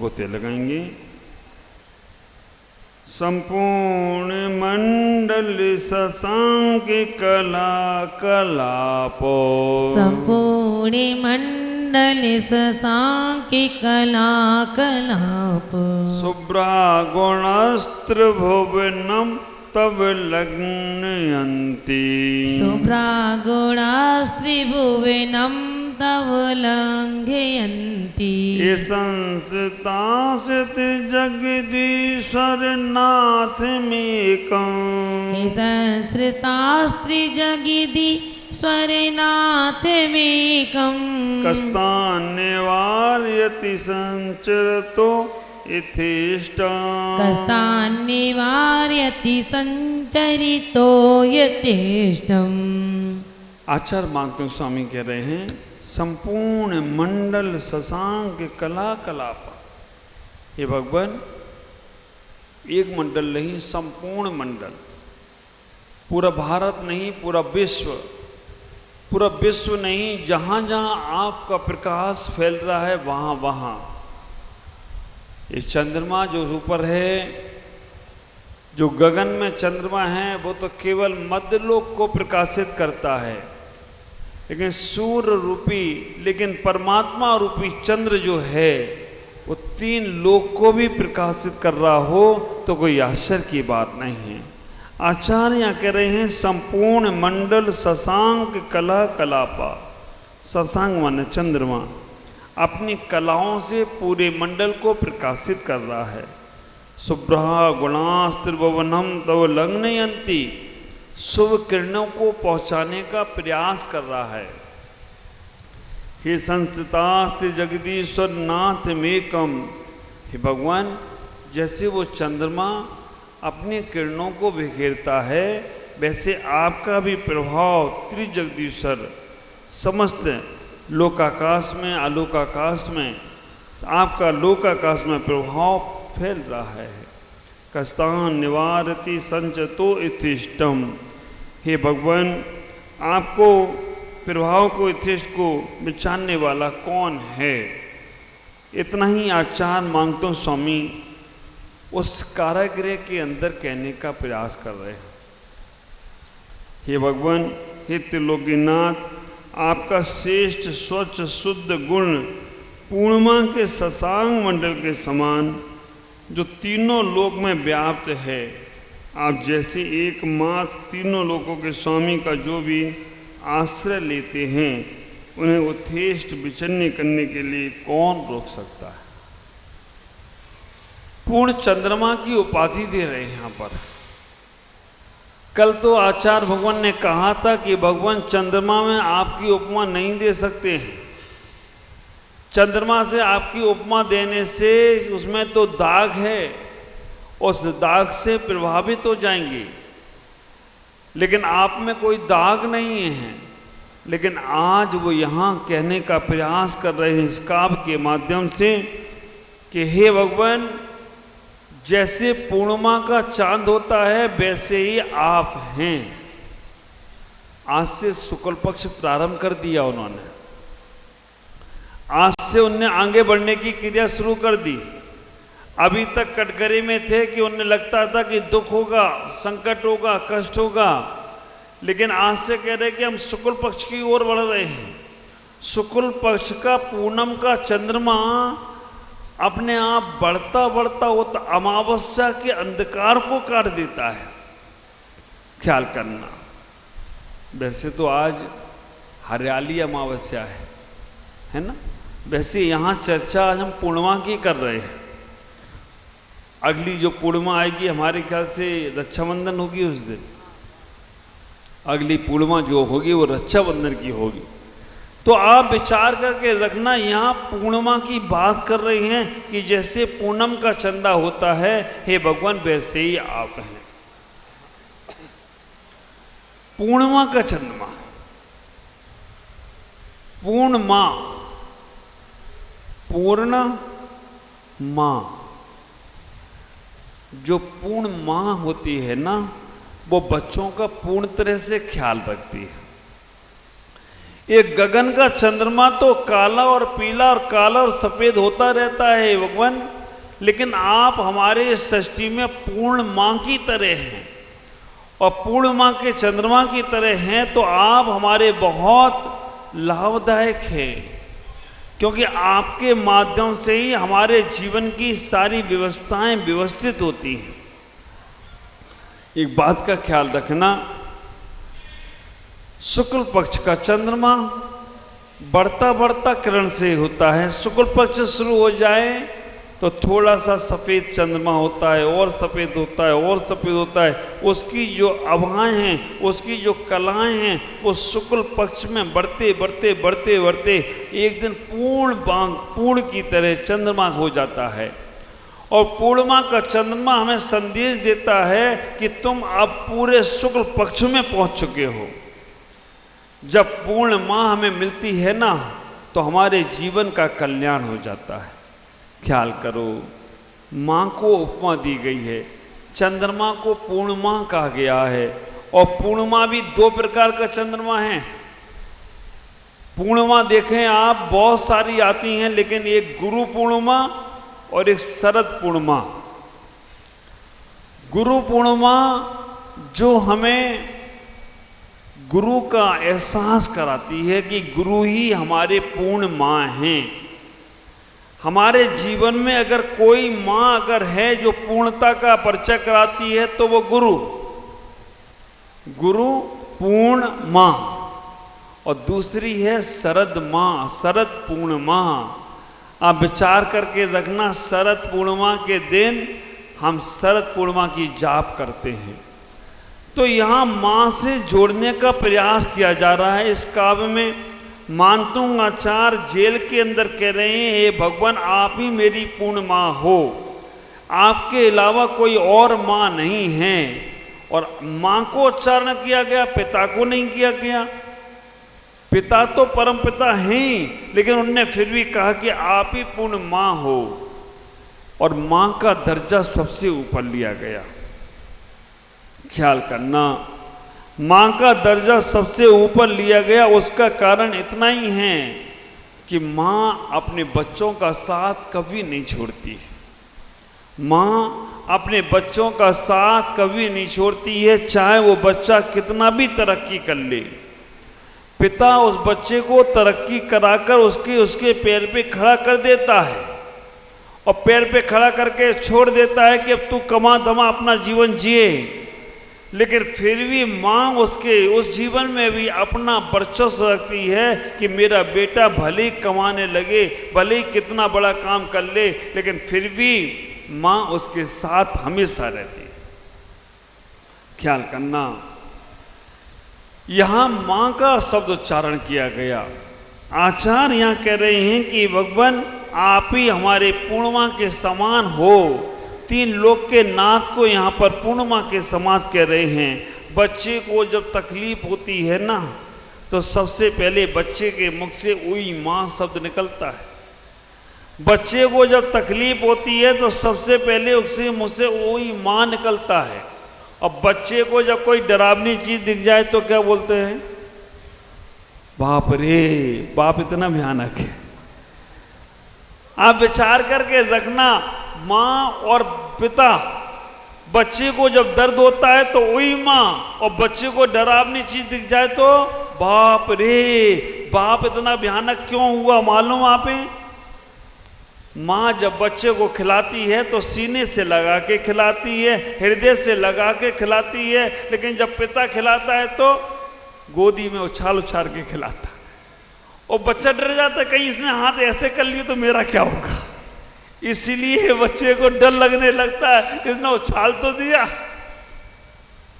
गोते लगाएंगे। संपूर्ण मंडल शशांक कला कलापो, संपूर्ण मंडल शशांक कला कलाप, शुभ्रागुणास्त्र भुवनम तब लग्नयन्ति, शुभ्रागुणास्त्रिभुवनं तव लङ्घयन्ति। ये संस्तासित जगदीश्वर नाथ मेकं, हे संस्कृतास्त्रिजगदीश्वरनाथ मेकं, कस्तान् निवारयति संचरतो यथेष्टम्, कस्तान् निवारयति संचरितो यथेष्टम्। आचार्य मार्गदर्शन स्वामी कह रहे हैं संपूर्ण मंडल शशांक कला कलाप। हे भगवान, एक मंडल नहीं, संपूर्ण मंडल, पूरा भारत नहीं, पूरा विश्व नहीं, जहाँ जहाँ आपका प्रकाश फैल रहा है वहाँ वहाँ। ये चंद्रमा जो ऊपर है, जो गगन में चंद्रमा है, वो तो केवल मध्यलोक को प्रकाशित करता है, लेकिन सूर्य रूपी, लेकिन परमात्मा रूपी चंद्र जो है वो 3 लोक को भी प्रकाशित कर रहा हो तो कोई आश्चर्य की बात नहीं है। आचार्य यहाँ कह रहे हैं संपूर्ण मंडल शशांक कला कलापा। शशांक माने चंद्रमा अपनी कलाओं से पूरे मंडल को प्रकाशित कर रहा है। शुभ्रा गुणास्त्रिभुवनम तव लग्नयन्ति, शुभ किरणों को पहुंचाने का प्रयास कर रहा है। हे संस्थितास्ति जगदीश्वर नाथ मेकम, हे भगवान, जैसे वो चंद्रमा अपनी किरणों को बिखेरता है, वैसे आपका भी प्रभाव त्रिजगदीश्वर समस्त लोकाकाश में, आलोकाकाश में, आपका लोकाकाश में प्रभाव फैल रहा है। कस्तान निवारति संचतो यथेष्टम, हे भगवान, आपको प्रभाव को, यथेष्ट को बिचारने वाला कौन है? इतना ही आचार्य मांगतो स्वामी उस कारागृह के अंदर कहने का प्रयास कर रहे हैं। हे भगवान, हे त्रिलोकीनाथ, आपका श्रेष्ठ स्वच्छ शुद्ध गुण पूर्णिमा के शशांक मंडल के समान जो तीनों लोक में व्याप्त है, आप जैसे एकमात्र तीनों लोकों के स्वामी का जो भी आश्रय लेते हैं, उन्हें यथेष्ट विचन्य करने के लिए कौन रोक सकता है? पूर्ण चंद्रमा की उपाधि दे रहे हैं यहाँ पर। कल तो आचार्य भगवान ने कहा था कि भगवान चंद्रमा में आपकी उपमा नहीं दे सकते हैं, चंद्रमा से आपकी उपमा देने से उसमें तो दाग है, उस दाग से प्रभावित हो जाएंगे, लेकिन आप में कोई दाग नहीं है। लेकिन आज वो यहाँ कहने का प्रयास कर रहे हैं इस काव्य के माध्यम से कि हे भगवान, जैसे पूर्णिमा का चांद होता है वैसे ही आप हैं। आज से शुक्ल पक्ष प्रारंभ कर दिया उन्होंने, आज से उन्हें आगे बढ़ने की क्रिया शुरू कर दी। अभी तक कटघरे में थे कि उन्हें लगता था कि दुख होगा, संकट होगा, कष्ट होगा, लेकिन आज से कह रहे कि हम शुक्ल पक्ष की ओर बढ़ रहे हैं। शुक्ल पक्ष का पूनम का चंद्रमा अपने आप बढ़ता बढ़ता वो तो अमावस्या के अंधकार को काट देता है। ख्याल करना, वैसे तो आज हरियाली अमावस्या है ना, वैसे यहाँ चर्चा आज हम पूर्णिमा की कर रहे हैं। अगली जो पूर्णिमा आएगी हमारे ख्याल से रक्षाबंधन होगी, उस दिन अगली पूर्णिमा जो होगी वो रक्षाबंधन की होगी। तो आप विचार करके रखना, यहाँ पूर्णिमा की बात कर रही हैं कि जैसे पूनम का चंदा होता है, हे भगवान, वैसे ही आप हैं। पूर्णिमा का चंद्रमा, पूर्णिमा, पूर्ण माँ, जो पूर्ण माँ होती है ना, वो बच्चों का पूर्ण तरह से ख्याल रखती है। एक गगन का चंद्रमा तो काला और पीला और काला और सफेद होता रहता है भगवान, लेकिन आप हमारे इस सृष्टि में पूर्ण माँ की तरह हैं और पूर्ण माँ के चंद्रमा की तरह हैं, तो आप हमारे बहुत लाभदायक हैं, क्योंकि आपके माध्यम से ही हमारे जीवन की सारी व्यवस्थाएं व्यवस्थित होती हैं। एक बात का ख्याल रखना, शुक्ल पक्ष का चंद्रमा बढ़ता बढ़ता किरण से होता है। शुक्ल पक्ष शुरू हो जाए तो थोड़ा सा सफ़ेद चंद्रमा होता है और सफ़ेद होता है और सफ़ेद होता है। उसकी जो आभाएं हैं, उसकी जो कलाएं हैं, वो शुक्ल पक्ष में बढ़ते बढ़ते बढ़ते बढ़ते एक दिन पूर्ण की तरह चंद्रमा हो जाता है। और पूर्णिमा का चंद्रमा हमें संदेश देता है कि तुम अब पूरे शुक्ल पक्ष में पहुंच चुके हो। जब पूर्ण माँ हमें मिलती है ना, तो हमारे जीवन का कल्याण हो जाता है। ख्याल करो, माँ को उपमा दी गई है, चंद्रमा को पूर्णिमा कहा गया है, और पूर्णिमा भी दो प्रकार का चंद्रमा है। पूर्णिमा देखें आप, बहुत सारी आती हैं, लेकिन एक गुरु पूर्णिमा और एक शरद पूर्णिमा। गुरु पूर्णिमा जो हमें गुरु का एहसास कराती है कि गुरु ही हमारे पूर्ण माँ हैं। हमारे जीवन में अगर कोई माँ अगर है जो पूर्णता का परिचय कराती है, तो वो गुरु पूर्ण माँ, और दूसरी है शरद माँ, शरद पूर्ण माँ। आप विचार करके रखना, शरद पूर्णिमा के दिन हम शरद पूर्णिमा की जाप करते हैं। तो यहाँ माँ से जोड़ने का प्रयास किया जा रहा है। इस काव्य में मानतुंग आचार्य जेल के अंदर कह रहे हैं, हे भगवान आप ही मेरी पूर्ण माँ हो, आपके अलावा कोई और माँ नहीं है। और माँ को उच्चारण किया गया, पिता को नहीं किया गया। पिता तो परम पिता हैं, लेकिन उनने फिर भी कहा कि आप ही पूर्ण माँ हो, और माँ का दर्जा सबसे ऊपर लिया गया। ख्याल करना, माँ का दर्जा सबसे ऊपर लिया गया। उसका कारण इतना ही है कि माँ अपने बच्चों का साथ कभी नहीं छोड़ती। माँ अपने बच्चों का साथ कभी नहीं छोड़ती है, चाहे वो बच्चा कितना भी तरक्की कर ले। पिता उस बच्चे को तरक्की कराकर उसके पैर पे खड़ा कर देता है, और पैर पे खड़ा करके छोड़ देता है कि अब तू कमा धमा अपना जीवन जिए। लेकिन फिर भी माँ उसके उस जीवन में भी अपना वर्चस्व रखती है कि मेरा बेटा भले ही कमाने लगे, भले ही कितना बड़ा काम कर ले, लेकिन फिर भी माँ उसके साथ हमेशा रहती। ख्याल करना, यहाँ माँ का शब्द उच्चारण किया गया। आचार्य यहाँ कह रहे हैं कि भगवान आप ही हमारे पूर्णिमा के समान हो। तीन लोक के नाथ को यहाँ पर पूर्णिमा के समान कह रहे हैं। बच्चे को जब तकलीफ होती है ना, तो सबसे पहले बच्चे के मुख से उई माँ शब्द निकलता है। बच्चे को जब तकलीफ होती है तो सबसे पहले उसके मुँह से उई माँ निकलता है। और बच्चे को जब कोई डरावनी चीज दिख जाए तो क्या बोलते हैं? बाप रे, बाप इतना भयानक है। आप विचार करके रखना, माँ और पिता, बच्चे को जब दर्द होता है तो वही माँ, और बच्चे को डरावनी चीज दिख जाए तो बाप रे, बाप इतना भयानक क्यों हुआ मालूम आप? माँ जब बच्चे को खिलाती है तो सीने से लगा के खिलाती है, हृदय से लगा के खिलाती है, लेकिन जब पिता खिलाता है तो गोदी में उछाल उछाल के खिलाता है। और बच्चा डर जाता है, कहीं इसने हाथ ऐसे कर लिए तो मेरा क्या होगा। इसीलिए बच्चे को डर लगने लगता है, इसने उछाल तो दिया।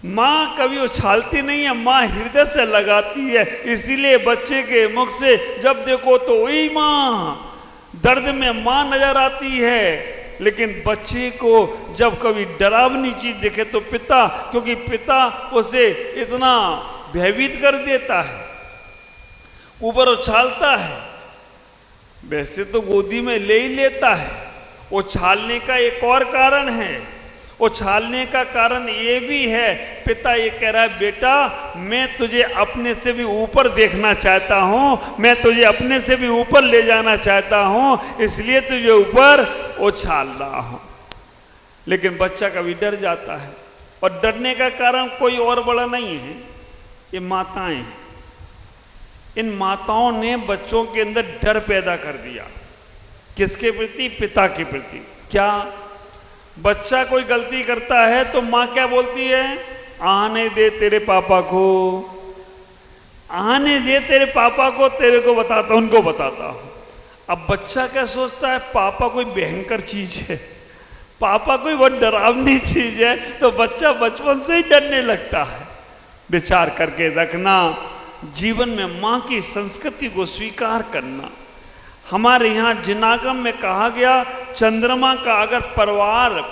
माँ कभी उछालती नहीं है, माँ हृदय से लगाती है। इसीलिए बच्चे के मुख से जब देखो तो वही माँ, दर्द में माँ नजर आती है। लेकिन बच्चे को जब कभी डरावनी चीज दिखे तो पिता, क्योंकि पिता उसे इतना भयभीत कर देता है, ऊपर उछालता है। वैसे तो गोदी में ले ही लेता है। उछालने का एक और कारण है। उछालने का कारण ये भी है पिता ये कह रहा है, बेटा मैं तुझे अपने से भी ऊपर देखना चाहता हूं, मैं तुझे अपने से भी ऊपर ले जाना चाहता हूं, इसलिए तुझे ऊपर उछाल रहा हूं। लेकिन बच्चा कभी डर जाता है, और डरने का कारण कोई और बड़ा नहीं है, ये माताएं हैं। इन माताओं ने बच्चों के अंदर डर पैदा कर दिया। किसके प्रति? पिता के प्रति। क्या? बच्चा कोई गलती करता है तो माँ क्या बोलती है? आने दे तेरे पापा को, आने दे तेरे पापा को, तेरे को बताता, उनको बताता हूं। अब बच्चा क्या सोचता है? पापा कोई भयंकर चीज है, पापा कोई बहुत डरावनी चीज है, तो बच्चा बचपन से ही डरने लगता है। विचार करके रखना, जीवन में माँ की संस्कृति को स्वीकार करना। हमारे यहाँ जिनागम में कहा गया, चंद्रमा का अगर परिवार,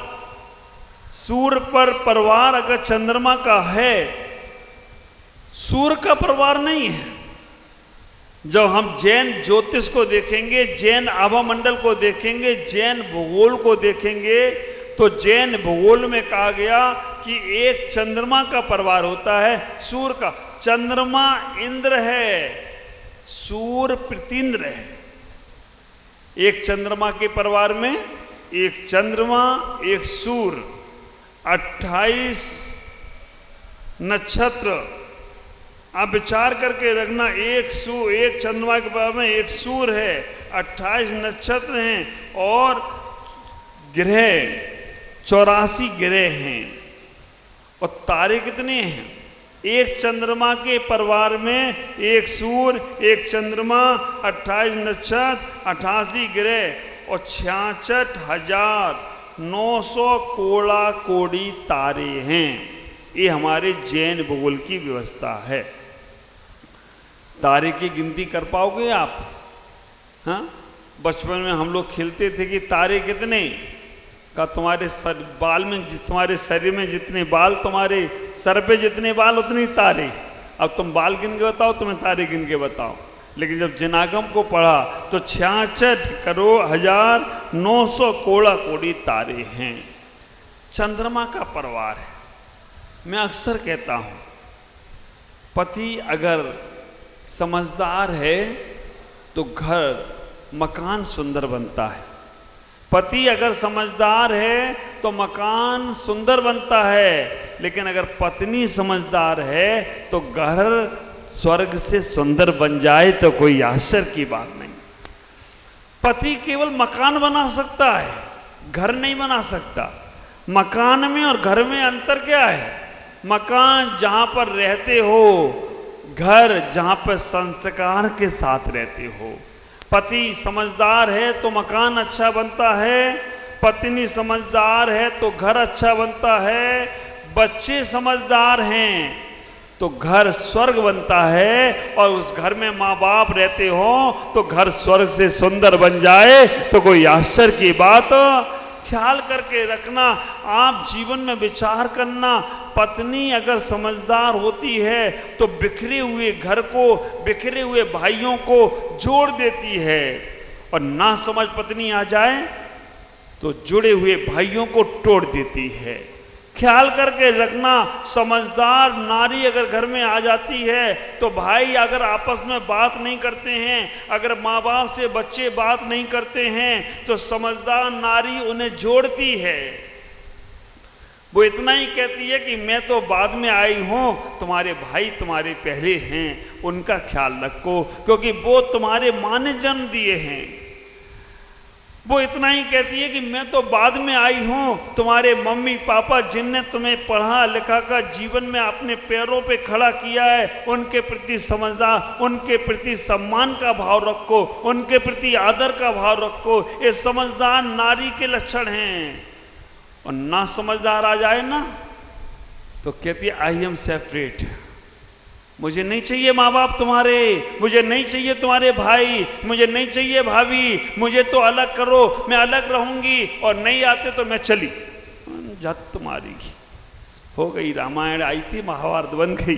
सूर्य पर परिवार अगर चंद्रमा का है, सूर्य का परिवार नहीं है। जब हम जैन ज्योतिष को देखेंगे, जैन आभामंडल को देखेंगे, जैन भूगोल को देखेंगे, तो जैन भूगोल में कहा गया कि एक चंद्रमा का परिवार होता है, सूर्य का। चंद्रमा इंद्र है, सूर्य प्रतीन्द्र है। एक चंद्रमा के परिवार में एक चंद्रमा, एक सूर्य, 28 नक्षत्र। आप विचार करके रखना, एक चंद्रमा के परिवार में एक सूर्य है, 28 नक्षत्र हैं, और ग्रह 84 ग्रह हैं। और तारे कितने हैं? एक चंद्रमा के परिवार में एक सूर्य, एक चंद्रमा, 28 नक्षत्र, 88 ग्रह और 66,900 कोड़ा कोड़ी तारे हैं। ये हमारे जैन भूगोल की व्यवस्था है। तारे की गिनती कर पाओगे आप? हाँ, बचपन में हम लोग खेलते थे कि तारे कितने का, तुम्हारे सर बाल में, तुम्हारे शरीर में जितने बाल, तुम्हारे सर पे जितने बाल उतने तारे। अब तुम बाल गिन के बताओ, तुम्हें तारे गिन के बताओ। लेकिन जब जिनागम को पढ़ा तो 66,900 कोड़ा कोड़ी तारे हैं। चंद्रमा का परिवार है। मैं अक्सर कहता हूं, पति अगर समझदार है तो घर, मकान सुंदर बनता है। पति अगर समझदार है तो मकान सुंदर बनता है। लेकिन अगर पत्नी समझदार है तो घर स्वर्ग से सुंदर बन जाए तो कोई आश्चर्य की बात नहीं। पति केवल मकान बना सकता है, घर नहीं बना सकता। मकान में और घर में अंतर क्या है? मकान जहां पर रहते हो, घर जहां पर संस्कार के साथ रहते हो। पति समझदार है तो मकान अच्छा बनता है, पत्नी समझदार है तो घर अच्छा बनता है, बच्चे समझदार हैं तो घर स्वर्ग बनता है, और उस घर में माँ बाप रहते हो तो घर स्वर्ग से सुंदर बन जाए तो कोई आश्चर्य की बात। ख्याल करके रखना, आप जीवन में विचार करना, पत्नी अगर समझदार होती है तो बिखरे हुए घर को, बिखरे हुए भाइयों को जोड़ देती है, और ना समझ पत्नी आ जाए तो जुड़े हुए भाइयों को तोड़ देती है। ख्याल करके रखना, समझदार नारी अगर घर में आ जाती है तो भाई अगर आपस में बात नहीं करते हैं, अगर माँ बाप से बच्चे बात नहीं करते हैं, तो समझदार नारी उन्हें जोड़ती है। वो इतना ही कहती है कि मैं तो बाद में आई हूँ, तुम्हारे भाई तुम्हारे पहले हैं, उनका ख्याल रखो, क्योंकि वो तुम्हारे माँ ने जन्म दिए हैं। वो इतना ही कहती है कि मैं तो बाद में आई हूँ, तुम्हारे मम्मी पापा जिनने तुम्हें पढ़ा लिखा कर जीवन में अपने पैरों पे खड़ा किया है, उनके प्रति समझदार, उनके प्रति सम्मान का भाव रखो, उनके प्रति आदर का भाव रखो। ये समझदार नारी के लक्षण हैं। और ना समझदार आ जाए ना तो कहती है आई एम सेपरेट, मुझे नहीं चाहिए माँ बाप तुम्हारे, मुझे नहीं चाहिए तुम्हारे भाई, मुझे नहीं चाहिए भाभी, मुझे तो अलग करो, मैं अलग रहूंगी, और नहीं आते तो मैं चली जात तुम्हारी। हो गई, रामायण आई थी, महाभारत बन गई।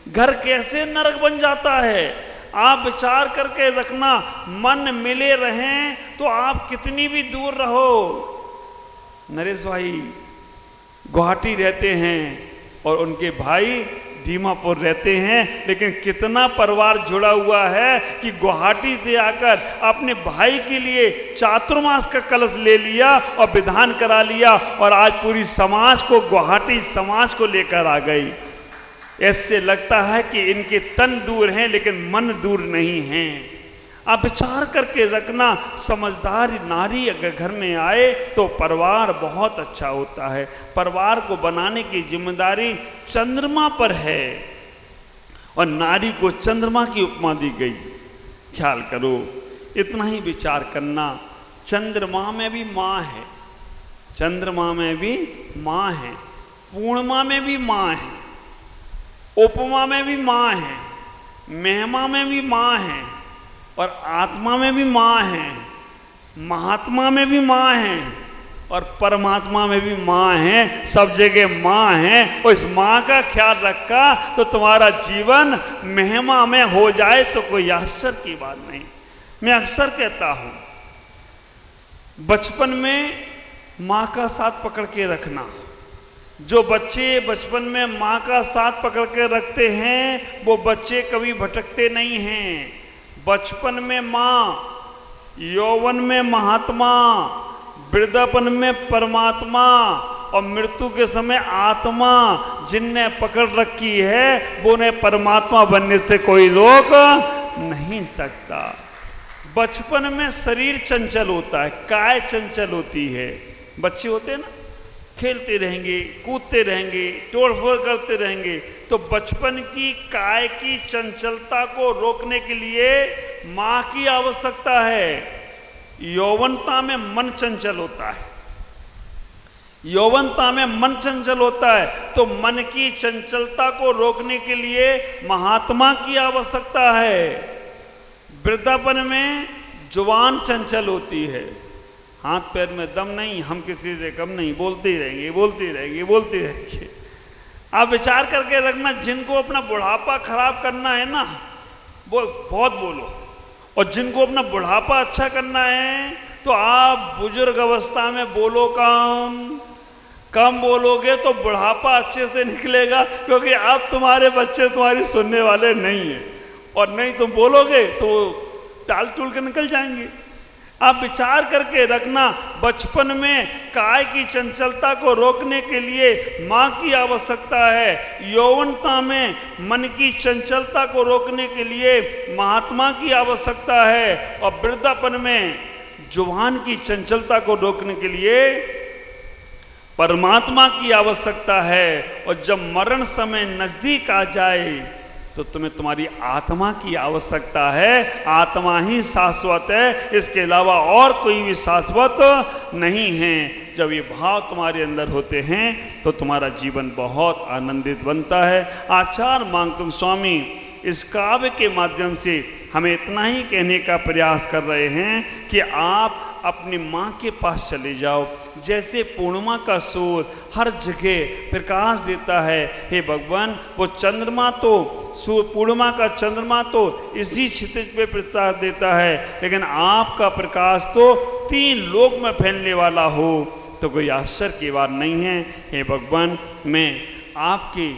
घर कैसे नरक बन जाता है। आप विचार करके रखना, मन मिले रहें तो आप कितनी भी दूर रहो। नरेश भाई गुवाहाटी रहते हैं, और उनके भाई दीमापुर रहते हैं। लेकिन कितना परिवार जुड़ा हुआ है कि गुवाहाटी से आकर अपने भाई के लिए चातुर्मास का कलश ले लिया और विधान करा लिया और आज पूरी समाज को, गुवाहाटी समाज को लेकर आ गई। ऐसे लगता है कि इनके तन दूर हैं लेकिन मन दूर नहीं हैं। आप विचार करके रखना, समझदार नारी अगर घर में आए तो परिवार बहुत अच्छा होता है। परिवार को बनाने की जिम्मेदारी चंद्रमा पर है और नारी को चंद्रमा की उपमा दी गई। ख्याल करो, इतना ही विचार करना। चंद्रमा में भी माँ है, चंद्रमा में भी माँ है, पूर्णिमा में भी माँ है, उपमा में भी माँ है, महिमा में भी माँ है और आत्मा में भी माँ है, महात्मा में भी माँ है और परमात्मा में भी माँ है। सब जगह माँ है और इस माँ का ख्याल रखा तो तुम्हारा जीवन महिमा में हो जाए तो कोई आश्चर्य की बात नहीं। मैं अक्सर कहता हूँ, बचपन में माँ का साथ पकड़ के रखना। जो बच्चे बचपन में माँ का साथ पकड़ के रखते हैं वो बच्चे कभी भटकते नहीं हैं। बचपन में माँ, यौवन में महात्मा, वृद्धापन में परमात्मा और मृत्यु के समय आत्मा जिनने पकड़ रखी है वो ने परमात्मा बनने से कोई रोक नहीं सकता। बचपन में शरीर चंचल होता है, काय चंचल होती है। बच्चे होते हैं ना, खेलते रहेंगे, कूदते रहेंगे, तोड़फोड़ करते रहेंगे। तो बचपन की काय की चंचलता को रोकने के लिए माँ की आवश्यकता है। यौवनता में मन चंचल होता है, यौवनता में मन चंचल होता है तो मन की चंचलता को रोकने के लिए महात्मा की आवश्यकता है। वृद्धापन में जुबान चंचल होती है, हाथ पैर में दम नहीं, हम किसी से कम नहीं, बोलते ही रहेंगे, बोलते रहेंगे, बोलते रहेंगे। आप विचार करके रखना, जिनको अपना बुढ़ापा खराब करना है ना वो बहुत बोलो, और जिनको अपना बुढ़ापा अच्छा करना है तो आप बुजुर्ग अवस्था में बोलो कम। कम बोलोगे तो बुढ़ापा अच्छे से निकलेगा, क्योंकि अब तुम्हारे बच्चे तुम्हारी सुनने वाले नहीं हैं, और नहीं तुम बोलोगे तो टाल टूल के निकल जाएंगे। आप विचार करके रखना, बचपन में काय की चंचलता को रोकने के लिए माँ की आवश्यकता है। यौवनता में मन की चंचलता को रोकने के लिए महात्मा की आवश्यकता है। और वृद्धापन में जुबान की चंचलता को रोकने के लिए परमात्मा की आवश्यकता है। और जब मरण समय नजदीक आ जाए तो तुम्हें तुम्हारी आत्मा की आवश्यकता है। आत्मा ही शाश्वत है, इसके अलावा और कोई भी शाश्वत नहीं है। जब ये भाव तुम्हारे अंदर होते हैं तो तुम्हारा जीवन बहुत आनंदित बनता है। आचार्य मांगतुंग स्वामी इस काव्य के माध्यम से हमें इतना ही कहने का प्रयास कर रहे हैं कि आप अपनी माँ के पास चले जाओ। जैसे पूर्णिमा का सूर्य हर जगह प्रकाश देता है, हे भगवान वो चंद्रमा तो पूर्णिमा का चंद्रमा तो इसी क्षितिज पे प्रकाश देता है, लेकिन आपका प्रकाश तो 3 लोक में फैलने वाला हो तो कोई आश्चर्य की बात नहीं है। हे भगवान, मैं आपके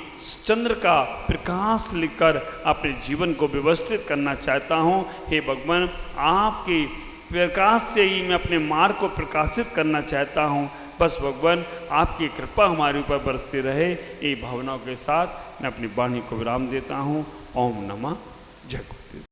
चंद्र का प्रकाश लेकर अपने जीवन को व्यवस्थित करना चाहता हूँ। हे भगवान, आपके प्रकाश से ही मैं अपने मार्ग को प्रकाशित करना चाहता हूँ। बस भगवान आपकी कृपा हमारे ऊपर बरसती रहे। ये भावनाओं के साथ मैं अपनी वाणी को विराम देता हूँ। ओम नमः जय गुरुदेव।